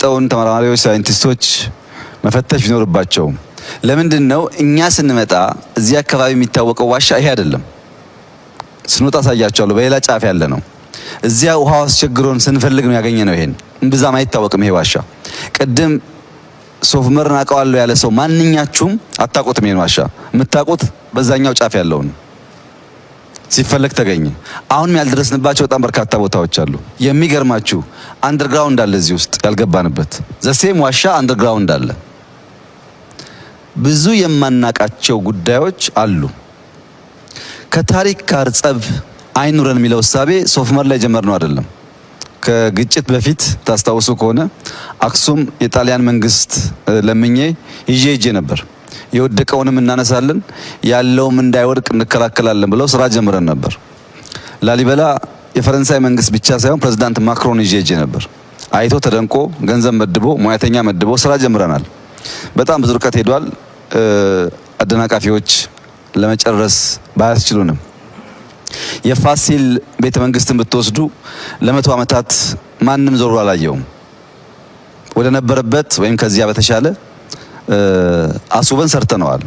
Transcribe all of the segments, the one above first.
ጠውን ተመራማሪዎች ሳይንቲስቶች መፈተሽ ቢኖርባቸው ለምንድነው እኛ ስንመጣ እዚህ አካባቢ የሚታወቀው ዋሻ ይሄ አይደለም? ስንወጣ ሳያቻለሁ በሌላ ጫፍ ያለ ነው። እዚያ ውሃው አስቸግሮን ስንፈልግ ነው ያገኘነው። ይሄን እምብዛም አይታወቅም ይሄ ዋሻ። ቅድም ሶፍ ዑመርን አውቀዋለሁ ያለ ሰው ማንኛችሁም አታውቁትም ይሄን ዋሻ። የምታውቁት በዛኛው ጫፍ ያለውን ሲፈለግ ተገኘ። አሁንም ያልደረስንባቸው በጣም በርካታ ቦታዎች አሉ። የሚገርማችሁ አንደርግራውንድ አለ እዚህ ውስጥ ያልገባንበት ዘሴም ዋሻ አንደርግራውንድ አለ። ብዙ የማናቃቸው ጉዳዮች አሉ። ከታሪክ ጋር ጸብ አይኑረን የሚለው እሳቤ ሶፍ ዑመር ላይ ጀመርነው አይደለም። ከግጭት በፊት ታስታውሱ ከሆነ አክሱም የጣሊያን መንግስት ለምኜ ይዤ ነበር። የወደቀውንም እናነሳለን ያለውም እንዳይወድቅ እንከላከላለን ብለው ስራ ጀምረን ነበር። ላሊበላ የፈረንሳይ መንግስት ብቻ ሳይሆን ፕሬዝዳንት ማክሮን ይዤ ነበር። አይቶ ተደንቆ ገንዘብ መድቦ ሙያተኛ መድቦ ስራ ጀምረናል። በጣም ብዙ ርቀት ሄዷል። አደናቃፊዎች ለመጨረስ ባያስችሉንም የፋሲል ቤተ መንግስትን ብትወስዱ ለመቶ ዓመታት ማንም ዞሮ አላየውም። ወደ ነበረበት ወይም ከዚያ በተሻለ አስውበን ሰርተነዋል።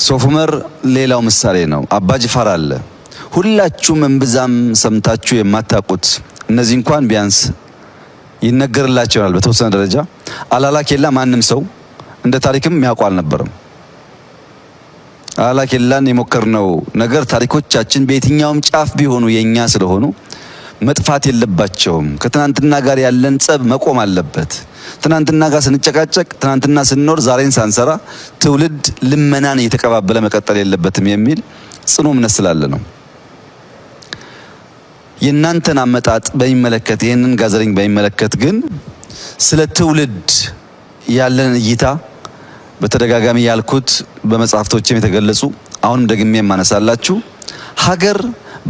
ሶፍ ዑመር ሌላው ምሳሌ ነው። አባ ጅፋር አለ። ሁላችሁም እምብዛም ሰምታችሁ የማታውቁት እነዚህ እንኳን ቢያንስ ይነገርላቸዋል በተወሰነ ደረጃ። አላላ ኬላ ማንም ሰው እንደ ታሪክም የሚያውቀው አልነበረም። አላላ ኬላን የሞከርነው ነገር ታሪኮቻችን በየትኛውም ጫፍ ቢሆኑ የኛ ስለሆኑ መጥፋት የለባቸውም። ከትናንትና ጋር ያለን ጸብ መቆም አለበት። ትናንትና ጋር ስንጨቃጨቅ፣ ትናንትና ስንኖር ዛሬን ሳንሰራ ትውልድ ልመናን እየተቀባበለ መቀጠል የለበትም የሚል ጽኑ እምነት ስላለ ነው። የእናንተን አመጣጥ በሚመለከት ይህንን ጋዘሪንግ በሚመለከት ግን ስለ ትውልድ ያለን እይታ በተደጋጋሚ ያልኩት በመጽሐፍቶችም የተገለጹ አሁንም ደግሜ የማነሳላችሁ ሀገር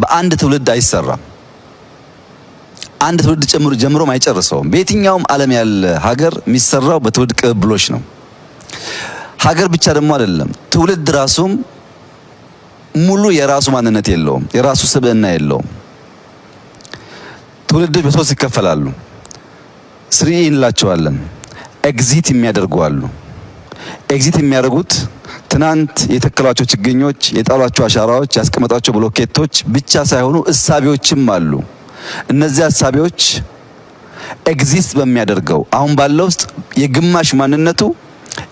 በአንድ ትውልድ አይሰራም። አንድ ትውልድ ጀምሮ አይጨርሰውም። በየትኛውም ዓለም ያለ ሀገር የሚሰራው በትውልድ ቅብብሎች ነው። ሀገር ብቻ ደግሞ አይደለም፣ ትውልድ ራሱም ሙሉ የራሱ ማንነት የለውም፣ የራሱ ስብዕና የለውም። ትውልዶች በሶስት ይከፈላሉ። ስሪ እንላቸዋለን። ኤግዚት የሚያደርጉ አሉ። ኤግዚት የሚያደርጉት ትናንት የተከሏቸው ችግኞች፣ የጣሏቸው አሻራዎች፣ ያስቀመጧቸው ብሎኬቶች ብቻ ሳይሆኑ እሳቤዎችም አሉ። እነዚህ ሀሳቢዎች ኤግዚስት በሚያደርገው አሁን ባለው ውስጥ የግማሽ ማንነቱ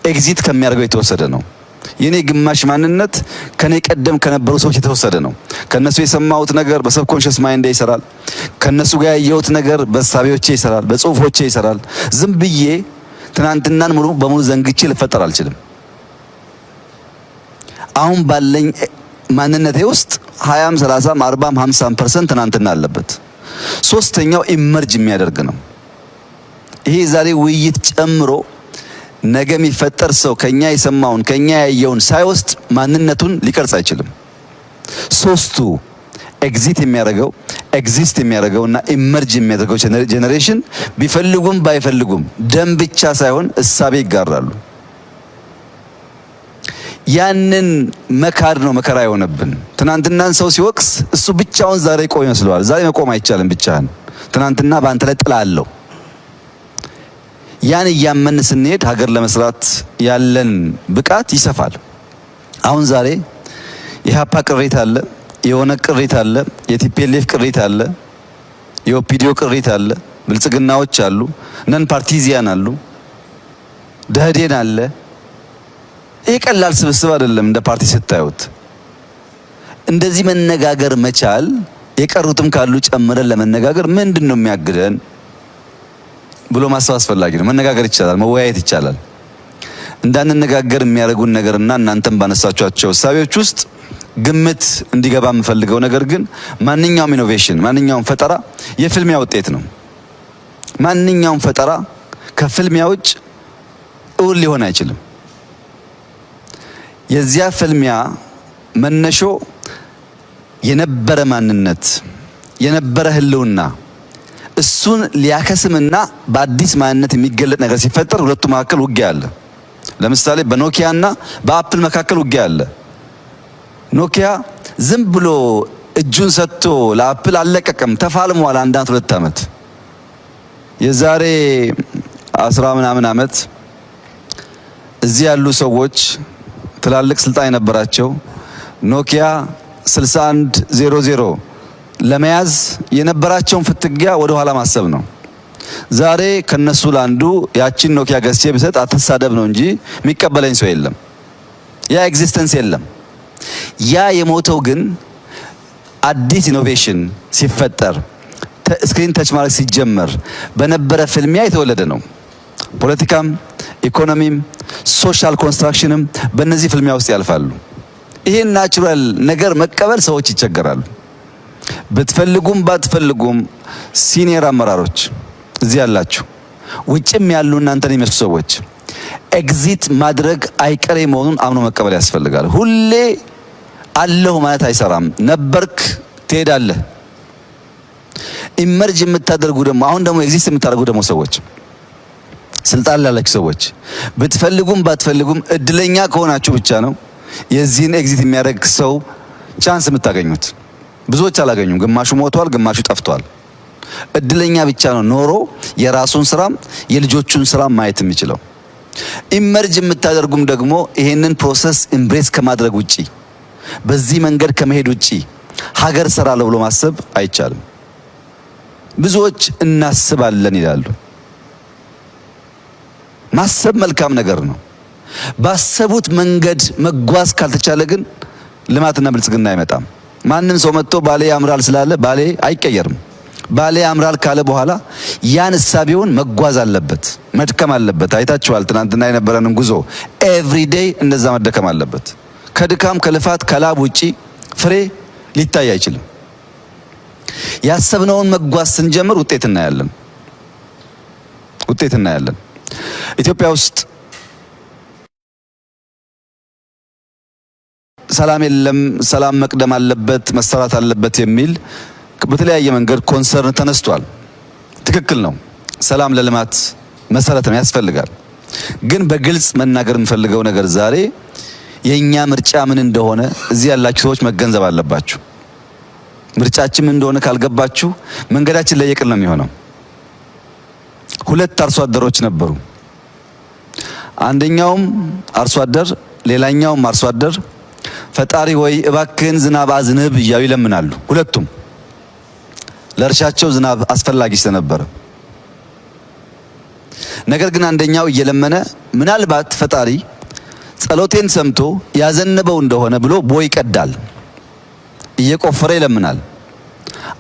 ኤግዚት ከሚያደርገው የተወሰደ ነው። የኔ ግማሽ ማንነት ከኔ ቀደም ከነበሩ ሰዎች የተወሰደ ነው። ከነሱ የሰማሁት ነገር በሰብኮንሺየስ ማይንድ ይሰራል። ከነሱ ጋር ያየሁት ነገር በሀሳቢዎቼ ይሰራል፣ በጽሁፎቼ ይሰራል። ዝም ብዬ ትናንትናን ሙሉ በሙሉ ዘንግቼ ልፈጠር አልችልም። አሁን ባለኝ ማንነቴ ውስጥ 20፣ 30፣ 40፣ 50% ትናንትና አለበት። ሶስተኛው ኢመርጅ የሚያደርግ ነው። ይሄ ዛሬ ውይይት ጨምሮ ነገ የሚፈጠር ሰው ከኛ የሰማውን ከኛ ያየውን ሳይወስድ ማንነቱን ሊቀርጽ አይችልም። ሶስቱ ኤግዚት የሚያደርገው ኤግዚስት የሚያደርገውና ኢመርጅ የሚያደርገው ጄኔሬሽን ቢፈልጉም ባይፈልጉም ደም ብቻ ሳይሆን እሳቤ ይጋራሉ። ያንን መካድ ነው መከራ የሆነብን። ትናንትናን ሰው ሲወቅስ እሱ ብቻውን ዛሬ ቆም ይመስለዋል። ዛሬ መቆም አይቻልም ብቻህን። ትናንትና በአንተ ላይ ጥላ አለው። ያን እያመን ስንሄድ ሀገር ለመስራት ያለን ብቃት ይሰፋል። አሁን ዛሬ የኢህአፓ ቅሬታ አለ፣ የሆነ ቅሬታ አለ፣ የቲፒኤልኤፍ ቅሬታ አለ፣ የኦፒዲዮ ቅሬታ አለ፣ ብልጽግናዎች አሉ፣ ነን ፓርቲዚያን አሉ፣ ደህዴን አለ። ይሄ ቀላል ስብስብ አይደለም። እንደ ፓርቲ ስታዩት እንደዚህ መነጋገር መቻል የቀሩትም ካሉ ጨምረን ለመነጋገር ምንድነው የሚያግደን ብሎ ማሰብ አስፈላጊ ነው። መነጋገር ይቻላል፣ መወያየት ይቻላል። እንዳንነጋገር የሚያደርጉን ነገርና እናንተም ባነሳቿቸው እሳቤዎች ውስጥ ግምት እንዲገባ የምፈልገው ነገር ግን ማንኛውም ኢኖቬሽን፣ ማንኛውም ፈጠራ የፍልሚያ ውጤት ነው። ማንኛውም ፈጠራ ከፍልሚያ ውጭ እውን ሊሆን አይችልም። የዚያ ፍልሚያ መነሾ የነበረ ማንነት፣ የነበረ ህልውና እሱን ሊያከስምና በአዲስ ማንነት የሚገለጥ ነገር ሲፈጠር ሁለቱ መካከል ውጊያ አለ። ለምሳሌ በኖኪያና በአፕል መካከል ውጊያ አለ። ኖኪያ ዝም ብሎ እጁን ሰጥቶ ለአፕል አልለቀቀም። ተፋልሟል። አንድ አመት 2 አመት የዛሬ 10 ምናምን አመት እዚህ ያሉ ሰዎች ትላልቅ ስልጣን የነበራቸው ኖኪያ 6100 ለመያዝ የነበራቸውን ፍትጊያ ወደ ኋላ ማሰብ ነው። ዛሬ ከነሱ ላንዱ ያቺን ኖኪያ ገዝቼ ብሰጥ አትሳደብ ነው እንጂ የሚቀበለኝ ሰው የለም። ያ ኤግዚስተንስ የለም። ያ የሞተው ግን አዲስ ኢኖቬሽን ሲፈጠር ስክሪን ተች ማድረግ ሲጀመር በነበረ ፍልሚያ የተወለደ ነው። ፖለቲካም ኢኮኖሚም ሶሻል ኮንስትራክሽንም በእነዚህ ፍልሚያ ውስጥ ያልፋሉ። ይሄን ናቹራል ነገር መቀበል ሰዎች ይቸገራሉ። ብትፈልጉም ባትፈልጉም ሲኒየር አመራሮች እዚህ ያላችሁ ውጭም ያሉ እናንተን የሚመስሉ ሰዎች ኤግዚት ማድረግ አይቀሬ መሆኑን አምኖ መቀበል ያስፈልጋል። ሁሌ አለሁ ማለት አይሰራም። ነበርክ ትሄዳለህ። ኢመርጅ የምታደርጉ ደግሞ አሁን ደግሞ ኤግዚስት የምታደርጉ ደግሞ ሰዎች ስልጣን ላላችሁ ሰዎች ብትፈልጉም ባትፈልጉም እድለኛ ከሆናችሁ ብቻ ነው የዚህን ኤግዚት የሚያደርግ ሰው ቻንስ የምታገኙት። ብዙዎች አላገኙም። ግማሹ ሞቷል፣ ግማሹ ጠፍቷል። እድለኛ ብቻ ነው ኖሮ የራሱን ስራም የልጆቹን ስራም ማየት የሚችለው። ኢመርጅ የምታደርጉም ደግሞ ይሄንን ፕሮሰስ ኢምብሬስ ከማድረግ ውጪ በዚህ መንገድ ከመሄድ ውጪ ሀገር ሰራለሁ ብሎ ማሰብ አይቻልም። ብዙዎች እናስባለን ይላሉ። ማሰብ መልካም ነገር ነው። ባሰቡት መንገድ መጓዝ ካልተቻለ ግን ልማትና ብልጽግና አይመጣም። ማንም ሰው መጥቶ ባሌ ያምራል ስላለ ባሌ አይቀየርም። ባሌ ያምራል ካለ በኋላ ያን እሳቤውን መጓዝ አለበት፣ መድከም አለበት። አይታችኋል ትናንትና የነበረንን ጉዞ። ኤቭሪዴይ እንደዛ መደከም አለበት። ከድካም ከልፋት ከላብ ውጪ ፍሬ ሊታይ አይችልም። ያሰብነውን መጓዝ ስንጀምር ውጤት እናያለን። ኢትዮጵያ ውስጥ ሰላም የለም፣ ሰላም መቅደም አለበት፣ መሰራት አለበት የሚል በተለያየ መንገድ ኮንሰርን ተነስቷል። ትክክል ነው። ሰላም ለልማት መሰረት ነው፣ ያስፈልጋል። ግን በግልጽ መናገር የምፈልገው ነገር ዛሬ የኛ ምርጫ ምን እንደሆነ እዚህ ያላችሁ ሰዎች መገንዘብ አለባችሁ። ምርጫችን ምን እንደሆነ ካልገባችሁ መንገዳችን ለየቅል ነው የሚሆነው። 2 አርሶ አደሮች ነበሩ። አንደኛውም አርሶ አደር ሌላኛውም አርሶ አደር ፈጣሪ ወይ እባክህን ዝናብ አዝንብ እያሉ ይለምናሉ። ሁለቱም ለእርሻቸው ዝናብ አስፈላጊ ስለነበረ፣ ነገር ግን አንደኛው እየለመነ ምናልባት ፈጣሪ ጸሎቴን ሰምቶ ያዘነበው እንደሆነ ብሎ ቦይ ይቀዳል፣ እየቆፈረ ይለምናል።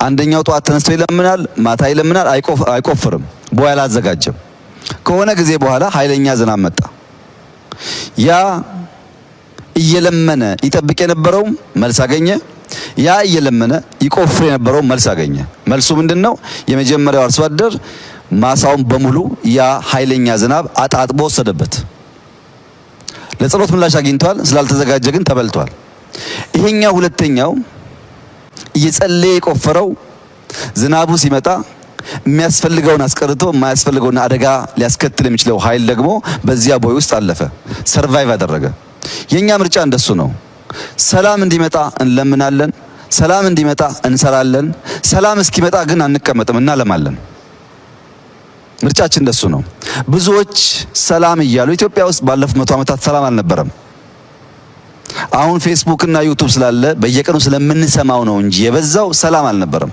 አንደኛው ጧት ተነስቶ ይለምናል፣ ማታ ይለምናል፣ አይቆፍርም፣ ቦይ አላዘጋጀም። ከሆነ ጊዜ በኋላ ኃይለኛ ዝናብ መጣ። ያ እየለመነ ይጠብቅ የነበረው መልስ አገኘ። ያ እየለመነ ይቆፍር የነበረው መልስ አገኘ። መልሱ ምንድነው? የመጀመሪያው አርሶ አደር ማሳውን በሙሉ ያ ኃይለኛ ዝናብ አጣጥቦ ወሰደበት። ለጸሎት ምላሽ አግኝቷል፣ ስላልተዘጋጀ ግን ተበልቷል። ይሄኛው ሁለተኛው እየጸለየ የቆፈረው ዝናቡ ሲመጣ የሚያስፈልገውን አስቀርቶ የማያስፈልገውን አደጋ ሊያስከትል የሚችለው ኃይል ደግሞ በዚያ ቦይ ውስጥ አለፈ፣ ሰርቫይቭ አደረገ። የኛ ምርጫ እንደሱ ነው። ሰላም እንዲመጣ እንለምናለን፣ ሰላም እንዲመጣ እንሰራለን። ሰላም እስኪመጣ ግን አንቀመጥም፣ እናለማለን። ምርጫችን እንደሱ ነው። ብዙዎች ሰላም እያሉ ኢትዮጵያ ውስጥ ባለፉት 100 ዓመታት ሰላም አልነበረም። አሁን ፌስቡክ እና ዩቲዩብ ስላለ በየቀኑ ስለምንሰማው ነው እንጂ የበዛው ሰላም አልነበረም።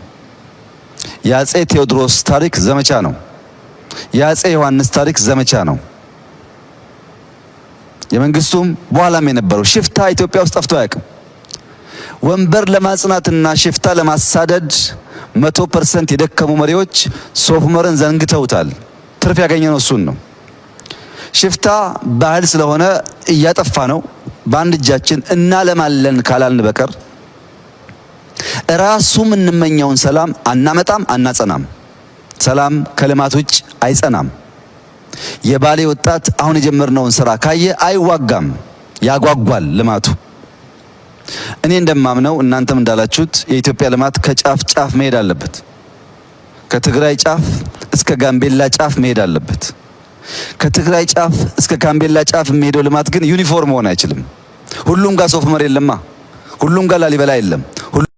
የአፄ ቴዎድሮስ ታሪክ ዘመቻ ነው። የአፄ ዮሐንስ ታሪክ ዘመቻ ነው። የመንግስቱም በኋላም የነበረው ሽፍታ ኢትዮጵያ ውስጥ ጠፍቶ አያውቅም። ወንበር ለማጽናትና ሽፍታ ለማሳደድ 100% የደከሙ መሪዎች ሶፍ ዑመርን ዘንግተውታል። ትርፍ ያገኘነው እሱን ነው። ሽፍታ ባህል ስለሆነ እያጠፋ ነው። በአንድ እጃችን እናለማለን ካላልን በቀር ራሱም እንመኛውን ሰላም አናመጣም፣ አናጸናም። ሰላም ከልማት ውጭ አይጸናም። የባሌ ወጣት አሁን የጀመርነውን ስራ ካየ አይዋጋም፣ ያጓጓል ልማቱ። እኔ እንደማምነው እናንተም እንዳላችሁት የኢትዮጵያ ልማት ከጫፍ ጫፍ መሄድ አለበት። ከትግራይ ጫፍ እስከ ጋምቤላ ጫፍ መሄድ አለበት። ከትግራይ ጫፍ እስከ ጋምቤላ ጫፍ የሚሄደው ልማት ግን ዩኒፎርም መሆን አይችልም። ሁሉም ጋር ሶፍ ዑመር የለማ፣ ሁሉም ጋር ላሊበላ የለም።